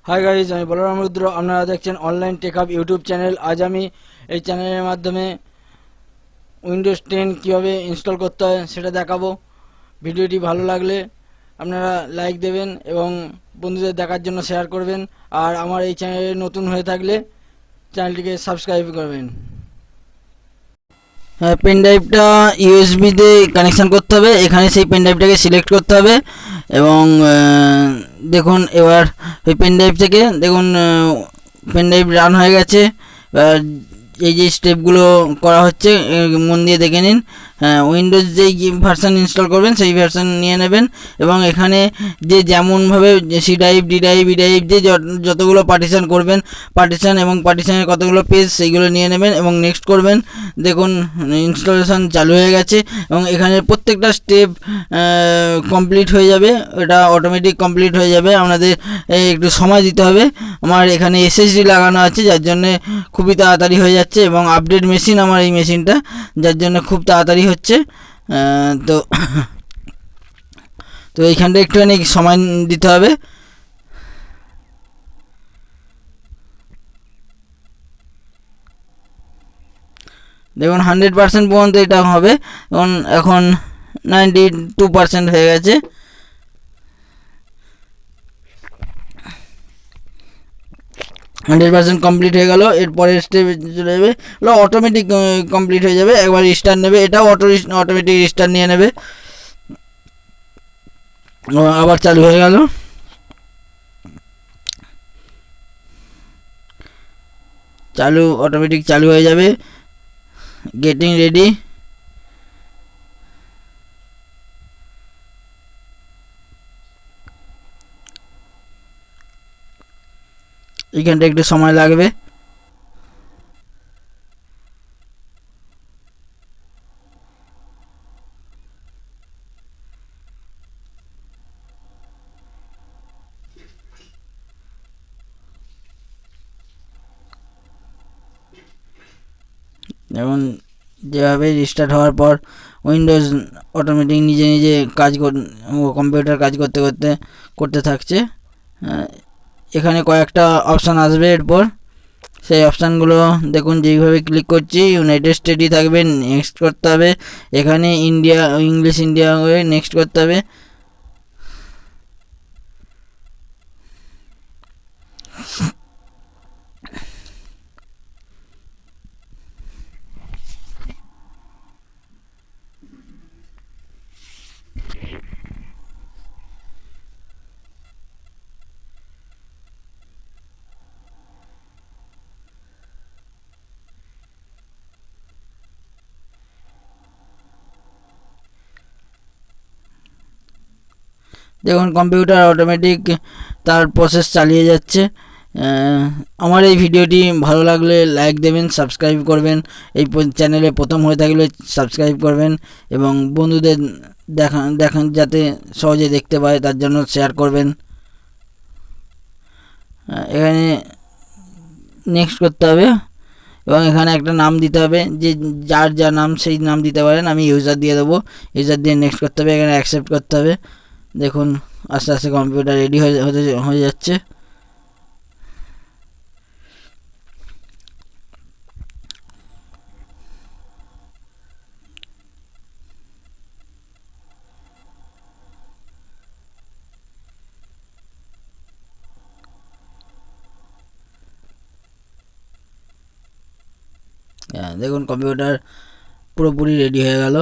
Hi guys, আমি বলরাম রুদ্র। আপনারা দেখছেন অনলাইন টেকআপ ইউটিউব চ্যানেল। আজ আমি এই চ্যানেলের মাধ্যমে উইন্ডোজ 10 কীভাবে ইনস্টল করতে হয় সেটা দেখাবো। ভিডিওটি ভালো লাগলে আপনারা লাইক দেবেন এবং বন্ধুদের দেখার জন্য শেয়ার করবেন। আর আমার এই চ্যানেলে নতুন হয়ে থাকলে চ্যানেলটিকে সাবস্ক্রাইব করবেন। হ্যাঁ, পেন ড্রাইভটা ইউএসবিতে কানেকশান করতে হবে। এখানে সেই পেন ড্রাইভটাকে সিলেক্ট করতে হবে এবং দেখুন এবার ওই পেন ড্রাইভ থেকে দেখুন পেন ড্রাইভ রান হয়ে গেছে। এই যে স্টেপগুলো করা হচ্ছে মন দিয়ে দেখে নিন। উইন্ডোজ যেই ভার্সান ইনস্টল করবেন সেই ভার্সান নিয়ে নেবেন এবং এখানে যে যেমনভাবে C drive, D drive, E drive যে যতগুলো পার্টিশান করবেন, পার্টিশান এবং পার্টিশানের কতগুলো পেজ সেইগুলো নিয়ে নেবেন এবং নেক্সট করবেন। দেখুন ইনস্টলেশন চালু হয়ে গেছে এবং এখানে প্রত্যেকটা স্টেপ কমপ্লিট হয়ে যাবে। এটা অটোমেটিক কমপ্লিট হয়ে যাবে, আপনাদের একটু সময় দিতে হবে। আমার এখানে এসএসডি লাগানো আছে যার জন্যে খুবই তাড়াতাড়ি হয়ে যাচ্ছে এবং আপডেট মেশিন আমার এই মেশিনটা, যার জন্য খুব তাড়াতাড়ি হচ্ছে। তো তো এইখানটা একটুখানি সময় দিতে হবে। দেখুন 100% পর্যন্ত এটা হবে। এখন 92% হয়ে গেছে। 100% কমপ্লিট হয়ে গেল। এরপরের স্টেপে চলে যাবে, ওটা অটোমেটিক কমপ্লিট হয়ে যাবে। একবার রিস্টার্ট নেবে, এটাও অটোমেটিক রিস্টার্ট নিয়ে নেবে। আবার চালু হয়ে গেল। অটোমেটিক চালু হয়ে যাবে। Getting ready. এইখানটা একটু সময় লাগবে। এবং যেভাবে রিস্টার্ট হওয়ার পর উইন্ডোজ অটোমেটিক নিজে নিজে কম্পিউটার কাজ করতে থাকছে। এখানে কয়েকটা অপশান আসবে এরপর। সেই অপশানগুলো দেখুন, যেইভাবে ক্লিক করছি ইউনাইটেড স্টেটই থাকবে, নেক্সট করতে হবে। এখানে ইন্ডিয়া, ইংলিশ ইন্ডিয়া হয়ে নেক্সট করতে হবে। দেখুন কম্পিউটার অটোমেটিক তার প্রসেস চালিয়ে যাচ্ছে। আমার এই ভিডিওটি ভালো লাগলে লাইক দেবেন, সাবস্ক্রাইব করবেন। এই চ্যানেলে প্রথম হয়ে থাকলে সাবস্ক্রাইব করবেন এবং বন্ধুদের দেখান যাতে সহজে দেখতে পায়, তার জন্য শেয়ার করবেন। এখানে নেক্সট করতে হবে এবং এখানে একটা নাম দিতে হবে, যে যার যা নাম সেই নাম দিতে পারেন। আমি ইউজার দিয়ে দেবো। ইউজার দিয়ে নেক্সট করতে হবে। এখানে অ্যাকসেপ্ট করতে হবে। দেখুন আস্তে আস্তে কম্পিউটার রেডি হয়ে যাচ্ছে। দেখুন কম্পিউটার পুরোপুরি রেডি হয়ে গেল।